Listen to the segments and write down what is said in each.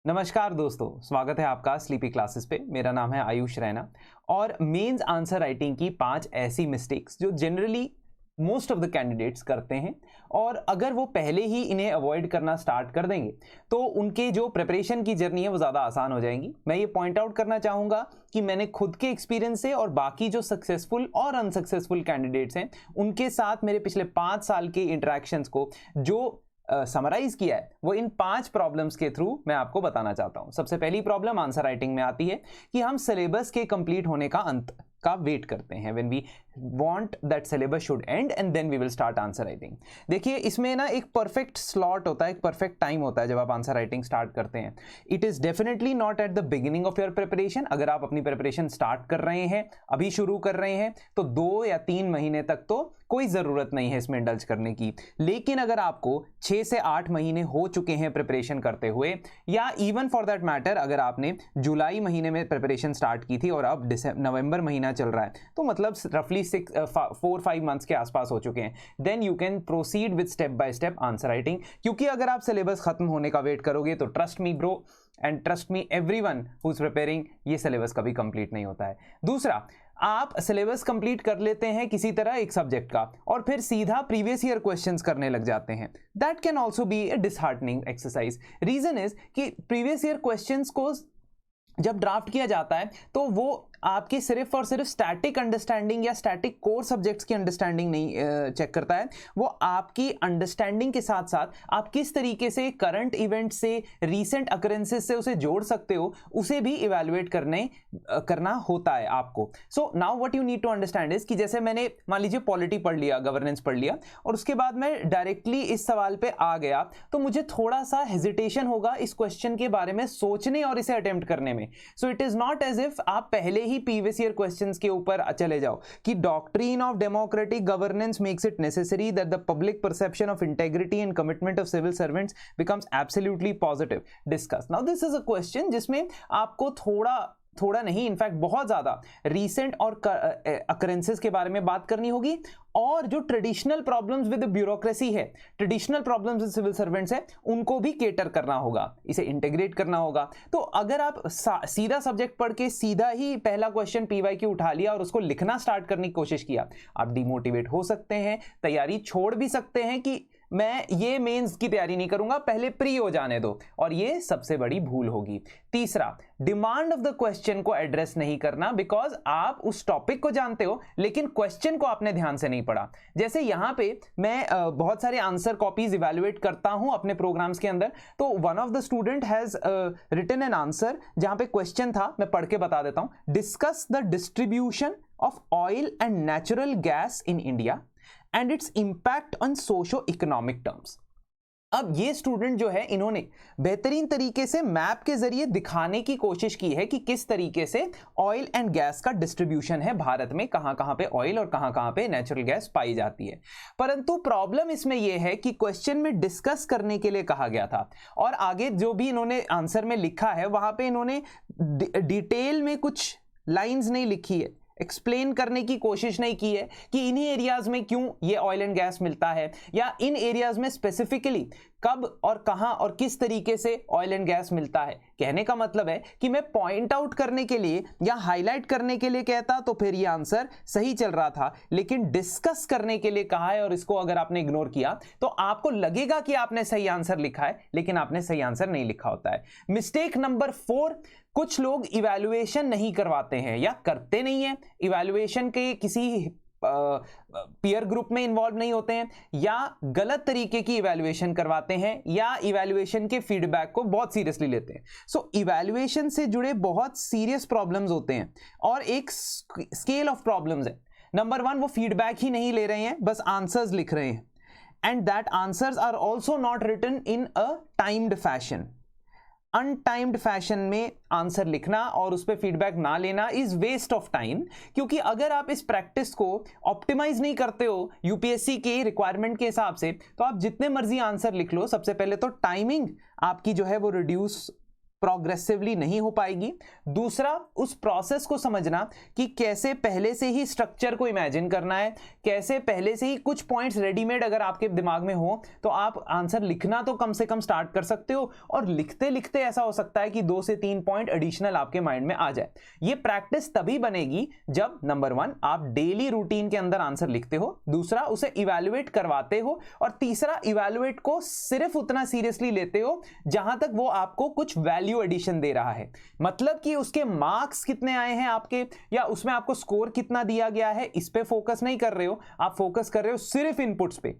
नमस्कार दोस्तों, स्वागत है आपका स्लीपी क्लासेस पे। मेरा नाम है आयुष रैना और मेंस आंसर राइटिंग की 5 ऐसी मिस्टेक्स जो generally most of the candidates करते हैं और अगर वो पहले ही इन्हें अवॉइड करना स्टार्ट कर देंगे तो उनके जो प्रिपरेशन की जर्नी है वो ज़्यादा आसान हो जाएगी। मैं ये पॉइंट आउट करना चाहूँगा कि मैंने खुद के एक्सपीरियंस से और बाकी जो सक्सेसफुल और अनसक्सेसफुल कैंडिडेट्स हैं उनके साथ मेरे पिछले 5 साल के इंटरेक्शंस को जो समराइज किया है वो इन 5 प्रॉब्लम्स के थ्रू मैं आपको बताना चाहता हूं। सबसे पहली प्रॉब्लम आंसर राइटिंग में आती है कि हम सिलेबस के कंप्लीट होने का अंत का वेट करते हैं। When we want that syllabus should end and then we will start answer writing. देखिए, इसमें ना एक परफेक्ट स्लॉट होता है, एक परफेक्ट टाइम होता है जब आप आंसर राइटिंग स्टार्ट करते हैं। It is definitely not at the beginning of your preparation. अगर आप अपनी प्रिपरेशन स्टार्ट कर रहे हैं, अभी शुरू कर रहे हैं, तो 2 या 3 महीने तक तो कोई ज़रूरत नहीं है इसमें इंडल्ज करने की। लेकिन अगर आपको 6 से 8 महीने हो चुके हैं प्रिपरेशन करते हुए, या इवन फॉर दैट मैटर अगर आपने जुलाई महीने में प्रिपरेशन स्टार्ट की थी और अब नवंबर महीना चल रहा है, तो मतलब रफली 4-5 मंथ्स के आसपास हो चुके हैं, then you can proceed with step by step answer writing. क्योंकि अगर आप सिलेबस खत्म होने का वेट करोगे तो trust me bro and trust me everyone who is preparing, ये सिलेबस कभी कंप्लीट नहीं होता है। दूसरा, आप सिलेबस कंप्लीट कर लेते हैं किसी तरह एक सब्जेक्ट का और फिर सीधा प्रीवियस ईयर क्वेश्चंस करने लग जाते हैं। That can also be a disheartening exercise. Reason is कि प्रीवियस ईयर क्वेश्चंस को जब ड्राफ्ट किया जाता है तो वो आपकी सिर्फ और सिर्फ स्टैटिक अंडरस्टैंडिंग या स्टैटिक कोर सब्जेक्ट्स की अंडरस्टैंडिंग नहीं चेक करता है, वो आपकी अंडरस्टैंडिंग के साथ साथ आप किस तरीके से करंट इवेंट से, रीसेंट अकरेंसेस से उसे जोड़ सकते हो, उसे भी इवैल्यूएट करना होता है आपको। So now what you need to understand is कि जैसे मैंने मान लीजिए पॉलिटी पढ़ लिया, गवर्नेंस पढ़ लिया और उसके बाद मैं डायरेक्टली इस सवाल पे आ गया, तो मुझे थोड़ा सा हेजिटेशन होगा इस क्वेश्चन के बारे में सोचने और इसे अटेम्प्ट करने में। So it is not as if आप पहले ही प्रीवियस ईयर क्वेश्चंस के ऊपर चले जाओ कि doctrine of democratic governance makes it necessary that the public perception of integrity and commitment of civil servants becomes absolutely positive. Discuss now this is a question जिसमें आपको थोड़ा नहीं, इनफैक्ट बहुत ज्यादा रीसेंट और अकरेंसेस के बारे में बात करनी होगी और जो ट्रेडिशनल प्रॉब्लम्स विद ब्यूरोक्रेसी है, traditional problems with civil servants है, उनको भी केटर करना होगा, इसे इंटीग्रेट करना होगा। तो अगर आप सीधा सब्जेक्ट पढ़ के सीधा ही पहला क्वेश्चन पीवाईक्यू उठा लिया और उसको लिखना स्टार्ट करने की कोशिश किया, आप डिमोटिवेट हो सकते हैं, तैयारी छोड़ भी सकते हैं कि मैं ये मेंस की तैयारी नहीं करूंगा, पहले प्री हो जाने दो, और ये सबसे बड़ी भूल होगी। तीसरा, डिमांड ऑफ द क्वेश्चन को एड्रेस नहीं करना, बिकॉज आप उस टॉपिक को जानते हो लेकिन क्वेश्चन को आपने ध्यान से नहीं पढ़ा। जैसे यहां पे मैं बहुत सारे आंसर कॉपीज इवैल्यूएट करता हूं अपने प्रोग्राम्स के अंदर, तो one of the student has written an answer जहां पे क्वेश्चन था, मैं पढ़ के बता देता हूं, discuss the distribution of oil and natural gas in India and it's impact on socio economic terms. अब ये स्टूडेंट जो है, इन्होंने बेहतरीन तरीके से मैप के जरिए दिखाने की कोशिश की है कि किस तरीके से ऑयल एंड गैस का डिस्ट्रीब्यूशन है भारत में, कहां कहां पे ऑयल और कहां कहां पे नेचुरल गैस पाई जाती है। परंतु प्रॉब्लम इसमें यह है कि क्वेश्चन में डिस्कस करने के लिए कहा गया था और आगे जो भी इन्होंने आंसर में लिखा है वहां पे इन्होंने डिटेल में कुछ लाइंस नहीं लिखी है, एक्सप्लेन करने की कोशिश नहीं की है कि इन्हीं एरियाज में क्यों ये ऑयल एंड गैस मिलता है, या इन एरियाज में स्पेसिफिकली कब और कहां और किस तरीके से ऑयल एंड गैस मिलता है। कहने का मतलब है कि मैं पॉइंट आउट करने के लिए या हाईलाइट करने के लिए कहता तो फिर ये आंसर सही चल रहा था, लेकिन डिस्कस करने के लिए कहा है और इसको अगर आपने इग्नोर किया तो आपको लगेगा कि आपने सही आंसर लिखा है, लेकिन आपने सही आंसर नहीं लिखा होता है। मिस्टेक नंबर 4, कुछ लोग इवैल्यूएशन नहीं करवाते हैं या करते नहीं है, इवैल्यूएशन के किसी पीयर ग्रुप में इन्वॉल्व नहीं होते हैं, या गलत तरीके की इवैल्यूएशन करवाते हैं, या इवैल्यूएशन के फीडबैक को बहुत सीरियसली लेते हैं। सो इवैल्यूएशन से जुड़े बहुत सीरियस प्रॉब्लम्स होते हैं और एक स्केल ऑफ प्रॉब्लम्स है। नंबर 1, वो फीडबैक ही नहीं ले रहे हैं, बस आंसर्स लिख रहे हैं, and that answers are also not written in a timed fashion. Untimed fashion में आंसर लिखना और उस पर फीडबैक ना लेना इज वेस्ट ऑफ टाइम, क्योंकि अगर आप इस प्रैक्टिस को ऑप्टिमाइज नहीं करते हो यूपीएससी के रिक्वायरमेंट के हिसाब से, तो आप जितने मर्जी आंसर लिख लो, सबसे पहले तो टाइमिंग आपकी जो है वो रिड्यूस प्रोग्रेसिवली नहीं हो पाएगी। दूसरा, उस प्रोसेस को समझना कि कैसे पहले से ही स्ट्रक्चर को इमेजिन करना है, कैसे पहले से ही कुछ पॉइंट्स रेडीमेड अगर आपके दिमाग में हो तो आप आंसर लिखना तो कम से कम स्टार्ट कर सकते हो, और लिखते लिखते ऐसा हो सकता है कि 2 से 3 पॉइंट एडिशनल आपके माइंड में आ जाए। ये प्रैक्टिस तभी बनेगी जब नंबर 1 आप डेली रूटीन के अंदर आंसर लिखते हो, दूसरा उसे इवैल्यूएट करवाते हो, और तीसरा इवैल्यूएट को सिर्फ उतना सीरियसली लेते हो जहां तक वो आपको कुछ वैल्यू एडिशन दे रहा है। मतलब कि उसके मार्क्स कितने आए हैं आपके, या उसमें आपको स्कोर कितना दिया गया है, इस पे फोकस नहीं कर रहे हो, आप फोकस कर रहे हो सिर्फ इनपुट्स पे।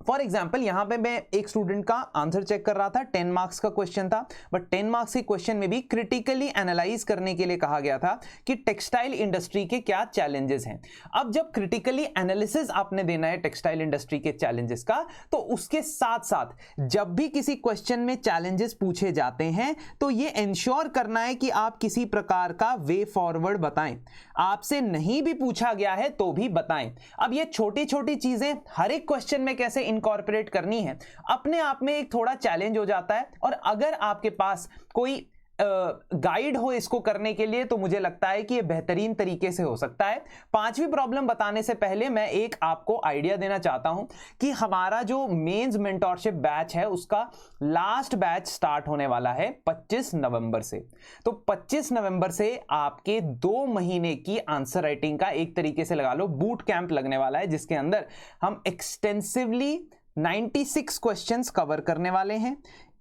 फॉर एग्जाम्पल यहां पे मैं एक स्टूडेंट का आंसर चेक कर रहा था, 10 मार्क्स का क्वेश्चन था, बट 10 मार्क्स के क्वेश्चन में भी क्रिटिकली एनालाइज करने के लिए कहा गया था कि टेक्सटाइल इंडस्ट्री के क्या चैलेंजेस हैं। अब जब क्रिटिकली एनालिसिस आपने देना है टेक्सटाइल इंडस्ट्री के चैलेंजेस का, तो उसके साथ साथ जब भी किसी क्वेश्चन में चैलेंजेस पूछे जाते हैं तो ये इंश्योर करना है कि आप किसी प्रकार का वे फॉरवर्ड बताएं। आपसे नहीं भी पूछा गया है तो भी बताएं। अब ये छोटी छोटी चीजें हर एक क्वेश्चन में कैसे इनकॉर्पोरेट करनी है, अपने आप में एक थोड़ा चैलेंज हो जाता है। और अगर आपके पास कोई गाइड हो इसको करने के लिए तो मुझे लगता है कि ये बेहतरीन तरीके से हो सकता है। 5वीं प्रॉब्लम बताने से पहले मैं एक आपको आइडिया देना चाहता हूं कि हमारा जो मेंस मेंटोरशिप बैच है उसका लास्ट बैच स्टार्ट होने वाला है 25 नवंबर से। तो 25 नवंबर से आपके 2 महीने की आंसर राइटिंग का एक तरीके से लगा लो बूट कैंप लगने वाला है, जिसके अंदर हम एक्सटेंसिवली 96 क्वेश्चंस कवर करने वाले हैं।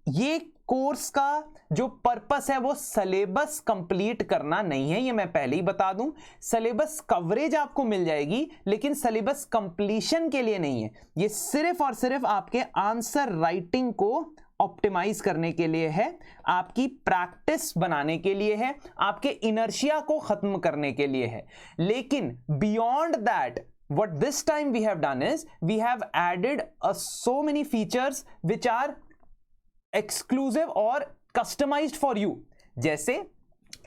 ये कोर्स का जो पर्पस है वो सिलेबस कंप्लीट करना नहीं है, ये मैं पहले ही बता दूं। सिलेबस कवरेज आपको मिल जाएगी लेकिन सिलेबस कंप्लीशन के लिए नहीं है। ये सिर्फ और सिर्फ आपके आंसर राइटिंग को ऑप्टिमाइज करने के लिए है, आपकी प्रैक्टिस बनाने के लिए है, आपके इनर्शिया को खत्म करने के लिए है। लेकिन beyond that, what this time we have done is we have added so many features which are exclusive और customized for you। जैसे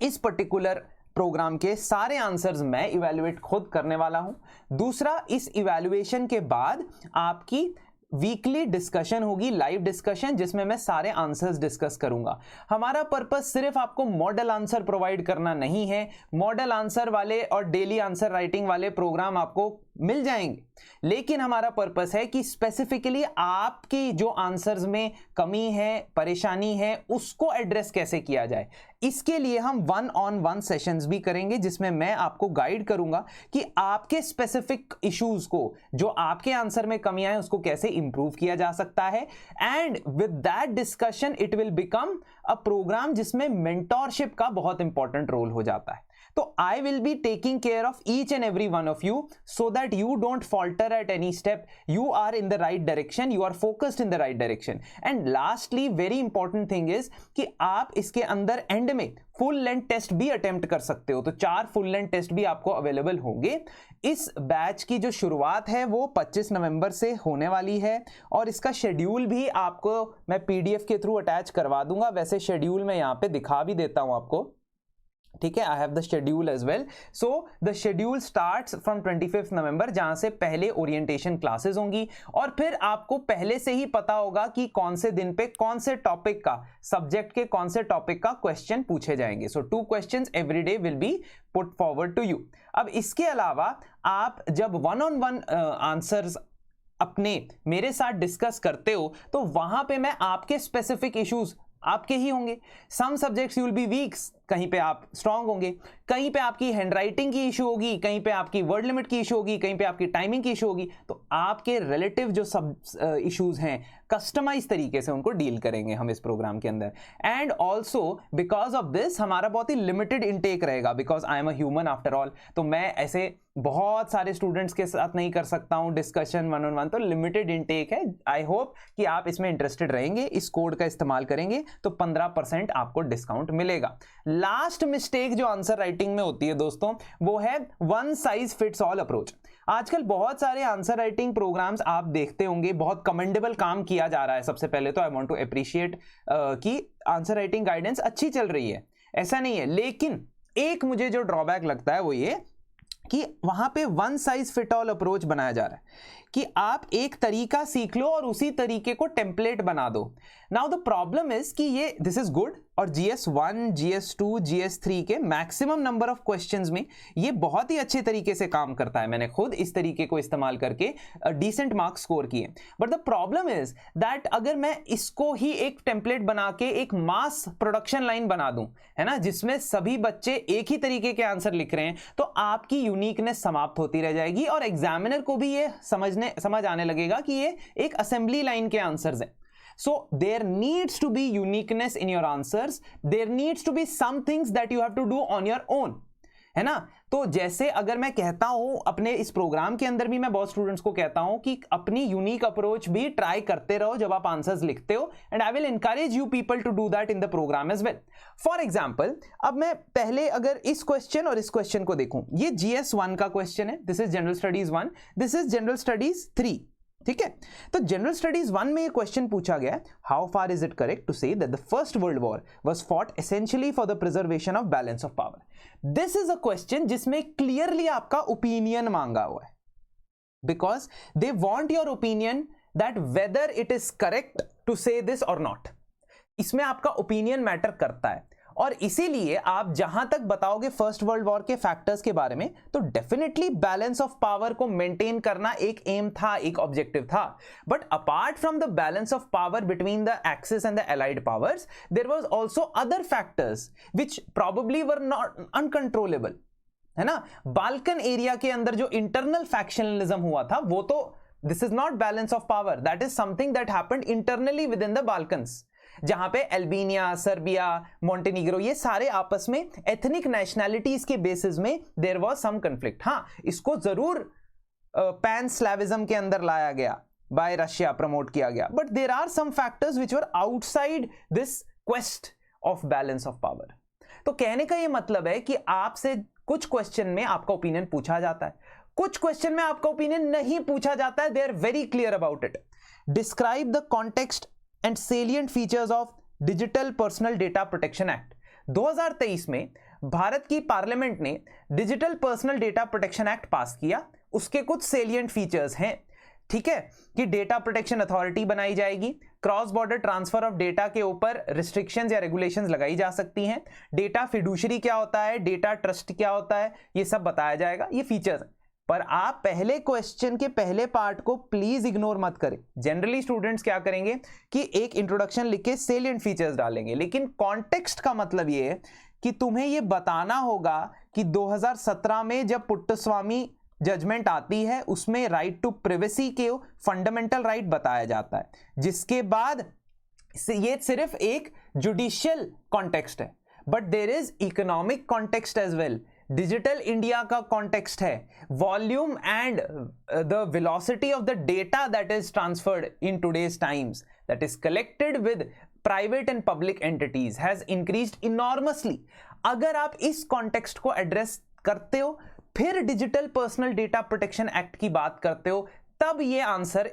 इस पर्टिकुलर प्रोग्राम के सारे आंसर्स मैं इवैल्यूएट खुद करने वाला हूं। दूसरा, इस इवैल्यूएशन के बाद आपकी वीकली डिस्कशन होगी, लाइव डिस्कशन, जिसमें मैं सारे आंसर्स डिस्कस करूंगा। हमारा पर्पस सिर्फ आपको मॉडल आंसर प्रोवाइड करना नहीं है। मॉडल आंसर वाले और डेली आंसर राइटिंग वाले प्रोग्राम आपको मिल जाएंगे, लेकिन हमारा पर्पस है कि स्पेसिफिकली आपकी जो आंसर्स में कमी है, परेशानी है, उसको एड्रेस कैसे किया जाए। इसके लिए हम 1-on-1 सेशंस भी करेंगे, जिसमें मैं आपको गाइड करूंगा कि आपके स्पेसिफिक इश्यूज को, जो आपके आंसर में कमियां हैं, उसको कैसे इंप्रूव किया जा सकता है। And with that discussion it will become a programme जिसमें मेंटोरशिप का बहुत इंपॉर्टेंट रोल हो जाता है। तो I will be taking care of each and every one of you so that you don't falter at any step. You are in the right direction. You are focused in the right direction. And lastly, very important thing is कि आप इसके अंदर and में full length test भी attempt कर सकते हो। तो 4 फुल लेंथ टेस्ट भी आपको अवेलेबल होंगे। इस बैच की जो शुरुआत है वो 25 नवंबर से होने वाली है, और इसका शेड्यूल भी आपको मैं PDF के थ्रू अटैच करवा दूंगा। वैसे शेड्यूल मैं यहाँ पे दिखा भी देता हूँ आपको, ठीक है। I have the schedule as well. So the schedule starts from 25 November, जहां से पहले ओरिएंटेशन क्लासेस होंगी, और फिर आपको पहले से ही पता होगा कि कौन से दिन पे कौन से टॉपिक का, सब्जेक्ट के कौन से टॉपिक का क्वेश्चन पूछे जाएंगे। सो 2 questions every day will be put forward to you. अब इसके अलावा आप जब 1-on-1 आंसर्स अपने मेरे साथ डिस्कस करते हो तो वहां पे मैं आपके स्पेसिफिक इश्यूज आपके ही होंगे। Some subjects you will be weak, कहीं पे आप स्ट्रांग होंगे, कहीं पे आपकी हैंडराइटिंग की इशू होगी, कहीं पे आपकी वर्ड लिमिट की इशू होगी, कहीं पे आपकी टाइमिंग की इशू होगी। तो आपके रिलेटिव जो सब इश्यूज हैं कस्टमाइज तरीके से उनको डील करेंगे हम इस प्रोग्राम के अंदर। And also because of this हमारा बहुत ही लिमिटेड इनटेक रहेगा, because I am a human after all. तो मैं ऐसे बहुत सारे स्टूडेंट्स के साथ नहीं कर सकता हूं डिस्कशन 1-on-1, तो लिमिटेड इनटेक है। आई होप कि आप इसमें इंटरेस्टेड रहेंगे, इस कोड का इस्तेमाल करेंगे तो 15% आपको डिस्काउंट मिलेगा। लास्ट मिस्टेक जो आंसर राइटिंग में होती है दोस्तों, वो है one size fits all approach. आजकल बहुत सारे आंसर राइटिंग प्रोग्राम्स आप देखते होंगे, बहुत कमेंडेबल काम किया जा रहा है। सबसे पहले तो आई वांट टू अप्रिशिएट कि आंसर राइटिंग गाइडेंस अच्छी चल रही है, ऐसा नहीं है। लेकिन एक मुझे जो ड्रॉबैक लगता है वो ये कि वहां पे one size fit all approach बनाया जा रहा है। कि आप एक तरीका सीख लो और उसी तरीके को टेम्पलेट बना दो। नाउ द प्रॉब्लम इज कि ये दिस इज गुड, और GS1, GS2, GS3 के मैक्सिमम नंबर ऑफ क्वेश्चंस में ये बहुत ही अच्छे तरीके से काम करता है। मैंने खुद इस तरीके को इस्तेमाल करके डिसेंट मार्क्स स्कोर किए। But the problem is that अगर मैं इसको ही एक टेम्पलेट बना के एक मास प्रोडक्शन लाइन बना दूं, है ना, जिसमें सभी बच्चे एक ही तरीके के आंसर लिख रहे हैं, तो आपकी यूनिकनेस समाप्त होती रह जाएगी और एग्जामिनर को भी ये समझ आने लगेगा कि ये एक असेंबली लाइन के आंसर्स हैं। So there needs to be uniqueness in your answers. There needs to be some things that you have to do on your own, है ना। तो जैसे अगर मैं कहता हूं अपने इस प्रोग्राम के अंदर भी मैं बहुत स्टूडेंट्स को कहता हूं कि अपनी यूनिक अप्रोच भी ट्राई करते रहो जब आप आंसर्स लिखते हो, and I will encourage you people to do that in the programme as well. For example, अब मैं पहले अगर इस क्वेश्चन और इस क्वेश्चन को देखूं, ये GS1 का क्वेश्चन है, this is general studies 1, this is general studies 3, ठीक है। तो जनरल स्टडीज 1 में ये क्वेश्चन पूछा गया, how far is it correct to say that the First World War was fought essentially for the preservation of balance of power. This is a question जिसमें clearly आपका opinion मांगा हुआ है, because they want your opinion that whether it is correct to say this और not. इसमें आपका opinion matter करता है, और इसीलिए आप जहां तक बताओगे फर्स्ट वर्ल्ड वॉर के फैक्टर्स के बारे में, तो डेफिनेटली बैलेंस ऑफ पावर को मेंटेन करना एक एम था, एक ऑब्जेक्टिव था। But apart from the balance of power between the Axis and the Allied powers, there was also other factors which probably were not uncontrollable, है ना। Balkan area के अंदर जो इंटरनल फैक्शनलिज्म हुआ था, वो तो this is not balance of power, that is something that happened internally with in the Balkans, जहां पे अल्बानिया, सर्बिया, मोंटेनिग्रो, ये सारे आपस में एथनिक नेशनैलिटीज के बेसिस में देयर वाज सम कॉन्फ्लिक्ट। हाँ, इसको जरूर पैन स्लैविज्म के अंदर लाया गया, बाय रशिया प्रमोट किया गया, but there are some factors which were outside this quest of balance of power. तो कहने का ये मतलब है कि आपसे कुछ क्वेश्चन में आपका ओपिनियन पूछा जाता है, कुछ क्वेश्चन में आपका ओपिनियन नहीं पूछा जाता है, they are very clear about it. Describe the context and salient features of Digital Personal Data Protection Act. 2023 में भारत की पार्लियामेंट ने Digital Personal Data Protection Act pass किया। उसके कुछ सेलिएंट फीचर्स हैं, ठीक है, कि डेटा प्रोटेक्शन अथॉरिटी बनाई जाएगी, cross border transfer of data के ऊपर रिस्ट्रिक्शंस या रेगुलेशंस लगाई जा सकती हैं, डेटा फिडुशरी क्या होता है, डेटा ट्रस्ट क्या होता है, ये सब बताया जाएगा, ये फीचर्स हैं। पर आप पहले क्वेश्चन के पहले पार्ट को प्लीज इग्नोर मत करें। जनरली स्टूडेंट्स क्या करेंगे कि एक इंट्रोडक्शन लिख के सेलिएंट फीचर्स डालेंगे, लेकिन कॉन्टेक्स्ट का मतलब ये है कि तुम्हें ये बताना होगा कि 2017 में जब पुट्टस्वामी जजमेंट आती है, उसमें राइट टू प्राइवेसी के फंडामेंटल राइट बताया जाता है, जिसके बाद ये सिर्फ एक जुडिशियल कॉन्टेक्स्ट है, but there is economic context as well. Digital India का कॉन्टेक्स्ट है, volume and the velocity of the data that is transferred in today's times, that is collected with private and public entities, has increased enormously. अगर आप इस context को address करते हो, फिर Digital Personal Data Protection act की बात करते हो, तब ये आंसर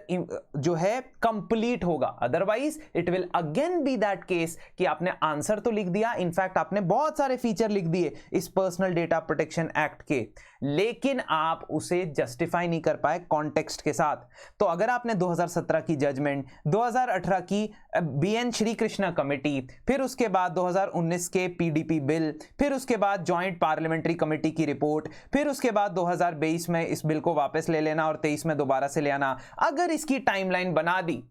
जो है कंप्लीट होगा। Otherwise it will again be that case कि आपने आंसर तो लिख दिया, इनफैक्ट आपने बहुत सारे फीचर लिख दिए इस पर्सनल डेटा प्रोटेक्शन एक्ट के, लेकिन आप उसे जस्टिफाई नहीं कर पाए कॉन्टेक्स्ट के साथ। तो अगर आपने 2017 की जजमेंट, 2018 की BN श्री कृष्णा कमेटी, फिर उसके बाद 2019 के PDP बिल, फिर उसके बाद जॉइंट पार्लियामेंट्री कमेटी की रिपोर्ट, फिर उसके बाद 2022 में इस बिल को वापस ले लेना और 23 में दोबारा से ले आना, अगर इसकी टाइमलाइन बना दी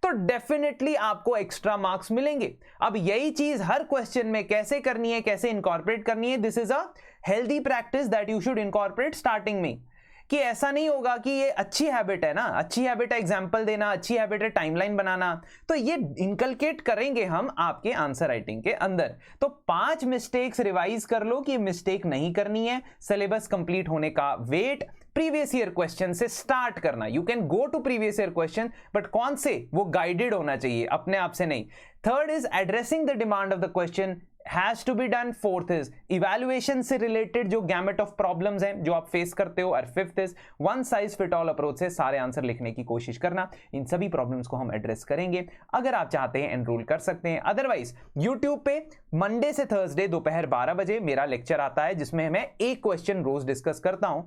तो डेफिनेटली आपको एक्स्ट्रा मार्क्स मिलेंगे। अब यही चीज हर क्वेश्चन में कैसे करनी है, कैसे इनकॉर्पोरेट करनी है, this is a healthy practice that you should incorporate starting में। कि ऐसा नहीं होगा कि ये अच्छी हैबिट है ना, अच्छी हैबिट है एग्जाम्पल देना, अच्छी हैबिट है टाइमलाइन बनाना, तो ये इनकलकेट करेंगे हम आपके आंसर राइटिंग के अंदर। तो 5 मिस्टेक्स रिवाइज कर लो कि मिस्टेक नहीं करनी है। सिलेबस कंप्लीट होने का वेट, प्रीवियस ईयर क्वेश्चन से स्टार्ट करना। You can go to previous year question, but कौन से, वो गाइडेड होना चाहिए, अपने आप से नहीं। Third is addressing the demand of the question has to be done। Fourth is evaluation से रिलेटेड जो गैमेट ऑफ प्रॉब्लम्स हैं जो आप फेस करते हो, और fifth is one size fit all approach से सारे आंसर लिखने की कोशिश करना। इन सभी प्रॉब्लम्स को हम एड्रेस करेंगे। अगर आप चाहते हैं एनरोल कर सकते हैं, अदरवाइज यूट्यूब पे मंडे से थर्सडे दोपहर 12 बजे मेरा लेक्चर आता है, जिसमें मैं एक क्वेश्चन रोज डिस्कस करता हूं।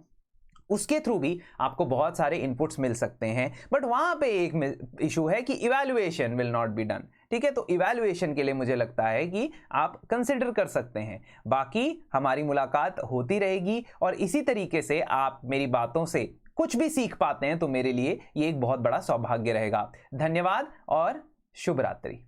उसके थ्रू भी आपको बहुत सारे इनपुट्स मिल सकते हैं, बट वहां पे एक इशू है कि evaluation will not be done. ठीक है, तो इवैल्यूएशन के लिए मुझे लगता है कि आप कंसिडर कर सकते हैं। बाकी हमारी मुलाकात होती रहेगी और इसी तरीके से आप मेरी बातों से कुछ भी सीख पाते हैं तो मेरे लिए ये एक बहुत बड़ा सौभाग्य रहेगा। धन्यवाद और शुभ रात्रि।